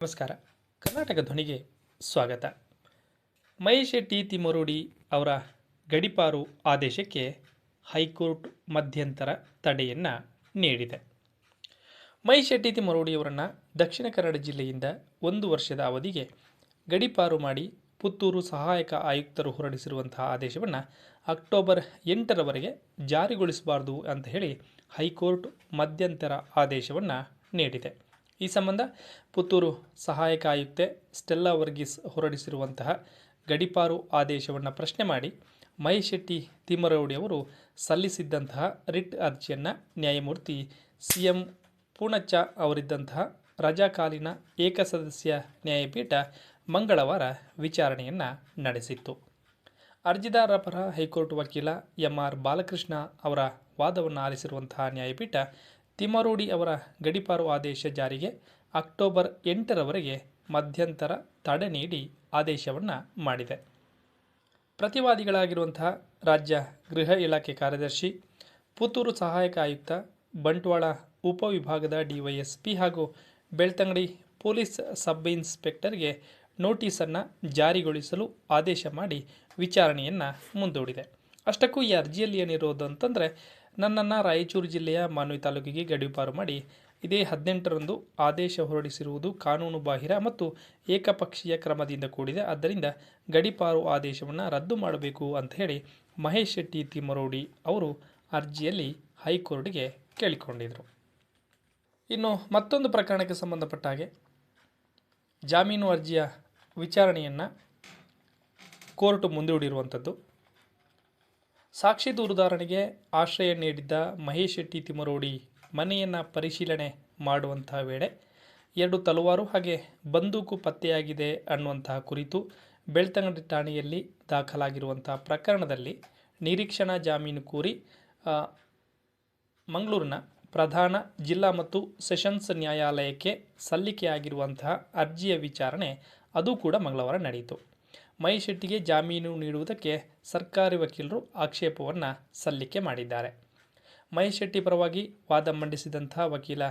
ನಮಸ್ಕಾರ. ಕರ್ನಾಟಕ ಧ್ವನಿಗೆ ಸ್ವಾಗತ. ಮಹೇಶ್ ಶೆಟ್ಟಿ ತಿಮ್ಮರೋಡಿ ಅವರ ಗಡೀಪಾರು ಆದೇಶಕ್ಕೆ ಹೈಕೋರ್ಟ್ ಮಧ್ಯಂತರ ತಡೆಯನ್ನು ನೀಡಿದೆ. ಮಹೇಶ್ ಶೆಟ್ಟಿ ತಿಮ್ಮರೋಡಿ ಅವರನ್ನು ದಕ್ಷಿಣ ಕನ್ನಡ ಜಿಲ್ಲೆಯಿಂದ 1 ವರ್ಷದ ಅವಧಿಗೆ ಗಡೀಪಾರು ಮಾಡಿ ಪುತ್ತೂರು ಸಹಾಯಕ ಆಯುಕ್ತರು ಹೊರಡಿಸಿರುವಂತಹ ಆದೇಶವನ್ನು ಅಕ್ಟೋಬರ್ 8ರವರೆಗೆ ಜಾರಿಗೊಳಿಸಬಾರದು ಅಂತ ಹೇಳಿ ಹೈಕೋರ್ಟ್ ಮಧ್ಯಂತರ ಆದೇಶವನ್ನು ನೀಡಿದೆ. ಈ ಸಂಬಂಧ ಪುತ್ತೂರು ಸಹಾಯಕ ಆಯುಕ್ತೆ ಸ್ಟೆಲ್ಲಾ ವರ್ಗೀಸ್ ಹೊರಡಿಸಿರುವಂತಹ ಗಡೀಪಾರು ಆದೇಶವನ್ನು ಪ್ರಶ್ನೆ ಮಾಡಿ ಮಹೇಶ್ ಶೆಟ್ಟಿ ತಿಮ್ಮರೋಡಿ ಅವರು ಸಲ್ಲಿಸಿದ್ದಂತಹ ರಿಟ್ ಅರ್ಜಿಯನ್ನು ನ್ಯಾಯಮೂರ್ತಿ CM ಪೂಣಚ್ಚ ಅವರಿದ್ದಂತಹ ರಜಾಕಾಲೀನ ಏಕಸದಸ್ಯ ನ್ಯಾಯಪೀಠ ಮಂಗಳವಾರ ವಿಚಾರಣೆಯನ್ನು ನಡೆಸಿತ್ತು. ಅರ್ಜಿದಾರರ ಪರ ಹೈಕೋರ್ಟ್ ವಕೀಲ MR ಬಾಲಕೃಷ್ಣ ಅವರ ವಾದವನ್ನು ಆಲಿಸಿರುವಂತಹ ನ್ಯಾಯಪೀಠ ತಿಮ್ಮರೋಡಿ ಅವರ ಗಡೀಪಾರು ಆದೇಶ ಜಾರಿಗೆ ಅಕ್ಟೋಬರ್ 8ರವರೆಗೆ ಮಧ್ಯಂತರ ತಡೆ ನೀಡಿ ಆದೇಶವನ್ನು ಮಾಡಿದೆ. ಪ್ರತಿವಾದಿಗಳಾಗಿರುವಂತಹ ರಾಜ್ಯ ಗೃಹ ಇಲಾಖೆ ಕಾರ್ಯದರ್ಶಿ, ಪುತ್ತೂರು ಸಹಾಯಕ ಆಯುಕ್ತ, ಬಂಟ್ವಾಳ ಉಪವಿಭಾಗದ DYSP ಹಾಗೂ ಬೆಳ್ತಂಗಡಿ ಪೊಲೀಸ್ ಸಬ್ ಇನ್ಸ್ಪೆಕ್ಟರ್ಗೆ ನೋಟಿಸನ್ನು ಜಾರಿಗೊಳಿಸಲು ಆದೇಶ ಮಾಡಿ ವಿಚಾರಣೆಯನ್ನು ಮುಂದೂಡಿದೆ. ಅಷ್ಟಕ್ಕೂ ಈ ಅರ್ಜಿಯಲ್ಲಿ ಏನಿರೋದು ಅಂತಂದರೆ, ನನ್ನನ್ನು ರಾಯಚೂರು ಜಿಲ್ಲೆಯ ಮಾನ್ವಿ ತಾಲೂಕಿಗೆ ಗಡೀಪಾರು ಮಾಡಿ ಇದೇ 18ರಂದು ಆದೇಶ ಹೊರಡಿಸಿರುವುದು ಕಾನೂನು ಬಾಹಿರ ಮತ್ತು ಏಕಪಕ್ಷೀಯ ಕ್ರಮದಿಂದ ಕೂಡಿದೆ. ಆದ್ದರಿಂದ ಗಡೀಪಾರು ಆದೇಶವನ್ನು ರದ್ದು ಮಾಡಬೇಕು ಅಂತ ಹೇಳಿ ಮಹೇಶ್ ಶೆಟ್ಟಿ ತಿಮ್ಮರೋಡಿ ಅವರು ಅರ್ಜಿಯಲ್ಲಿ ಹೈಕೋರ್ಟ್ಗೆ ಕೇಳಿಕೊಂಡಿದ್ದರು. ಇನ್ನು ಮತ್ತೊಂದು ಪ್ರಕರಣಕ್ಕೆ ಸಂಬಂಧಪಟ್ಟ ಹಾಗೆ ಜಾಮೀನು ಅರ್ಜಿಯ ವಿಚಾರಣೆಯನ್ನು ಕೋರ್ಟ್ ಮುಂದೂಡಿರುವಂಥದ್ದು. ಸಾಕ್ಷಿ ದೂರುದಾರನಿಗೆ ಆಶ್ರಯ ನೀಡಿದ್ದ ಮಹೇಶ್ ಶೆಟ್ಟಿ ತಿಮ್ಮರೋಡಿ ಮನೆಯನ್ನು ಪರಿಶೀಲನೆ ಮಾಡುವಂತಹ ವೇಳೆ 2 ತಲವಾರು ಹಾಗೆ ಬಂದೂಕು ಪತ್ತೆಯಾಗಿದೆ ಅನ್ನುವಂತಹ ಕುರಿತು ಬೆಳ್ತಂಗಡಿ ಠಾಣೆಯಲ್ಲಿ ದಾಖಲಾಗಿರುವಂತಹ ಪ್ರಕರಣದಲ್ಲಿ ನಿರೀಕ್ಷಣಾ ಜಾಮೀನು ಕೋರಿ ಮಂಗಳೂರಿನ ಪ್ರಧಾನ ಜಿಲ್ಲಾ ಮತ್ತು ಸೆಷನ್ಸ್ ನ್ಯಾಯಾಲಯಕ್ಕೆ ಸಲ್ಲಿಕೆಯಾಗಿರುವಂತಹ ಅರ್ಜಿಯ ವಿಚಾರಣೆ ಅದು ಕೂಡ ಮಂಗಳವಾರ ನಡೆಯಿತು. ಮಹೇಶ್ ಶೆಟ್ಟಿಗೆ ಜಾಮೀನು ನೀಡುವುದಕ್ಕೆ ಸರ್ಕಾರಿ ವಕೀಲರು ಆಕ್ಷೇಪವನ್ನು ಸಲ್ಲಿಕೆ ಮಾಡಿದ್ದಾರೆ. ಮಹೇಶ್ ಶೆಟ್ಟಿ ಪರವಾಗಿ ವಾದ ಮಂಡಿಸಿದಂತಹ ವಕೀಲ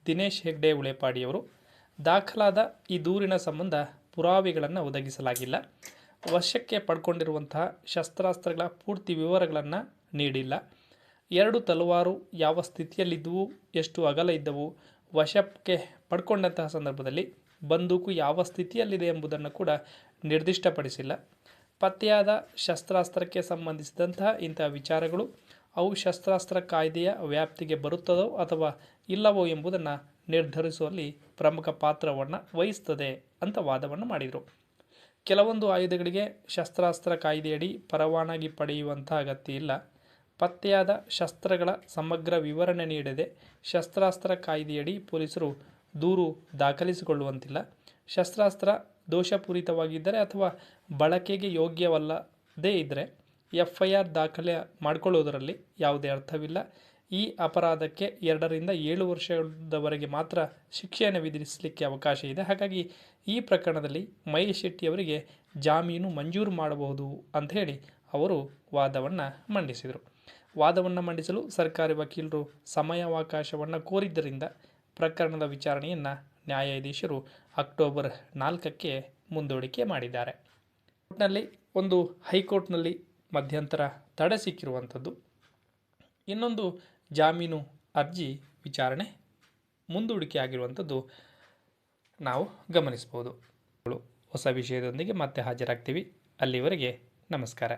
ದಿನೇಶ್ ಹೆಗ್ಡೆ ಉಳೆಪಾಡಿಯವರು ದಾಖಲಾದ ಈ ದೂರಿನ ಸಂಬಂಧ ಪುರಾವೆಗಳನ್ನು ಒದಗಿಸಲಾಗಿಲ್ಲ, ವಶಕ್ಕೆ ಪಡ್ಕೊಂಡಿರುವಂತಹ ಶಸ್ತ್ರಾಸ್ತ್ರಗಳ ಪೂರ್ತಿ ವಿವರಗಳನ್ನು ನೀಡಿಲ್ಲ, 2 ತಲವಾರು ಯಾವ ಸ್ಥಿತಿಯಲ್ಲಿದ್ದವು, ಎಷ್ಟು ಅಗಲ ಇದ್ದವು, ವಶಕ್ಕೆ ಪಡ್ಕೊಂಡಂತಹ ಸಂದರ್ಭದಲ್ಲಿ ಬಂದೂಕು ಯಾವ ಸ್ಥಿತಿಯಲ್ಲಿದೆ ಎಂಬುದನ್ನು ಕೂಡ ನಿರ್ದಿಷ್ಟಪಡಿಸಿಲ್ಲ, ಪತ್ತೆಯಾದ ಶಸ್ತ್ರಾಸ್ತ್ರಕ್ಕೆ ಸಂಬಂಧಿಸಿದಂತಹ ಇಂತಹ ವಿಚಾರಗಳು ಅವು ಶಸ್ತ್ರಾಸ್ತ್ರ ಕಾಯ್ದೆಯ ವ್ಯಾಪ್ತಿಗೆ ಬರುತ್ತದೋ ಅಥವಾ ಇಲ್ಲವೋ ಎಂಬುದನ್ನು ನಿರ್ಧರಿಸುವಲ್ಲಿ ಪ್ರಮುಖ ಪಾತ್ರವನ್ನು ವಹಿಸ್ತದೆ ಅಂತ ವಾದವನ್ನು ಮಾಡಿದರು. ಕೆಲವೊಂದು ಆಯುಧಗಳಿಗೆ ಶಸ್ತ್ರಾಸ್ತ್ರ ಕಾಯ್ದೆಯಡಿ ಪರವಾನಗಿ ಪಡೆಯುವಂಥ ಅಗತ್ಯ ಇಲ್ಲ, ಪತ್ತೆಯಾದ ಶಸ್ತ್ರಗಳ ಸಮಗ್ರ ವಿವರಣೆ ನೀಡದೆ ಶಸ್ತ್ರಾಸ್ತ್ರ ಕಾಯ್ದೆಯಡಿ ಪೊಲೀಸರು ದೂರು ದಾಖಲಿಸಿಕೊಳ್ಳುವಂತಿಲ್ಲ, ಶಸ್ತ್ರಾಸ್ತ್ರ ದೋಷಪೂರಿತವಾಗಿದ್ದರೆ ಅಥವಾ ಬಳಕೆಗೆ ಯೋಗ್ಯವಲ್ಲದೇ ಇದ್ದರೆ FIR ದಾಖಲೆ ಮಾಡಿಕೊಳ್ಳುವುದರಲ್ಲಿ ಯಾವುದೇ ಅರ್ಥವಿಲ್ಲ, ಈ ಅಪರಾಧಕ್ಕೆ 2 ರಿಂದ 7 ವರ್ಷದವರೆಗೆ ಮಾತ್ರ ಶಿಕ್ಷೆಯನ್ನು ವಿಧಿಸಲಿಕ್ಕೆ ಅವಕಾಶ ಇದೆ. ಹಾಗಾಗಿ ಈ ಪ್ರಕರಣದಲ್ಲಿ ಮಹೇಶ್ ಶೆಟ್ಟಿ ಅವರಿಗೆ ಜಾಮೀನು ಮಂಜೂರು ಮಾಡಬಹುದು ಅಂತ ಹೇಳಿ ಅವರು ವಾದವನ್ನು ಮಂಡಿಸಿದರು. ವಾದವನ್ನು ಮಂಡಿಸಲು ಸರ್ಕಾರಿ ವಕೀಲರು ಸಮಯಾವಕಾಶವನ್ನು ಕೋರಿದ್ದರಿಂದ ಪ್ರಕರಣದ ವಿಚಾರಣೆಯನ್ನು ನ್ಯಾಯಾಧೀಶರು ಅಕ್ಟೋಬರ್ 4ಕ್ಕೆ ಮುಂದೂಡಿಕೆ ಮಾಡಿದ್ದಾರೆ. ಹೈಕೋರ್ಟ್ನಲ್ಲಿ ಮಧ್ಯಂತರ ತಡೆ ಸಿಕ್ಕಿರುವಂಥದ್ದು. ಇನ್ನೊಂದು ಜಾಮೀನು ಅರ್ಜಿ ವಿಚಾರಣೆ ಮುಂದೂಡಿಕೆ ಆಗಿರುವಂಥದ್ದು ನಾವು ಗಮನಿಸ್ಬೋದು. ಹೊಸ ವಿಷಯದೊಂದಿಗೆ ಮತ್ತೆ ಹಾಜರಾಗ್ತೀವಿ. ಅಲ್ಲಿವರೆಗೆ ನಮಸ್ಕಾರ.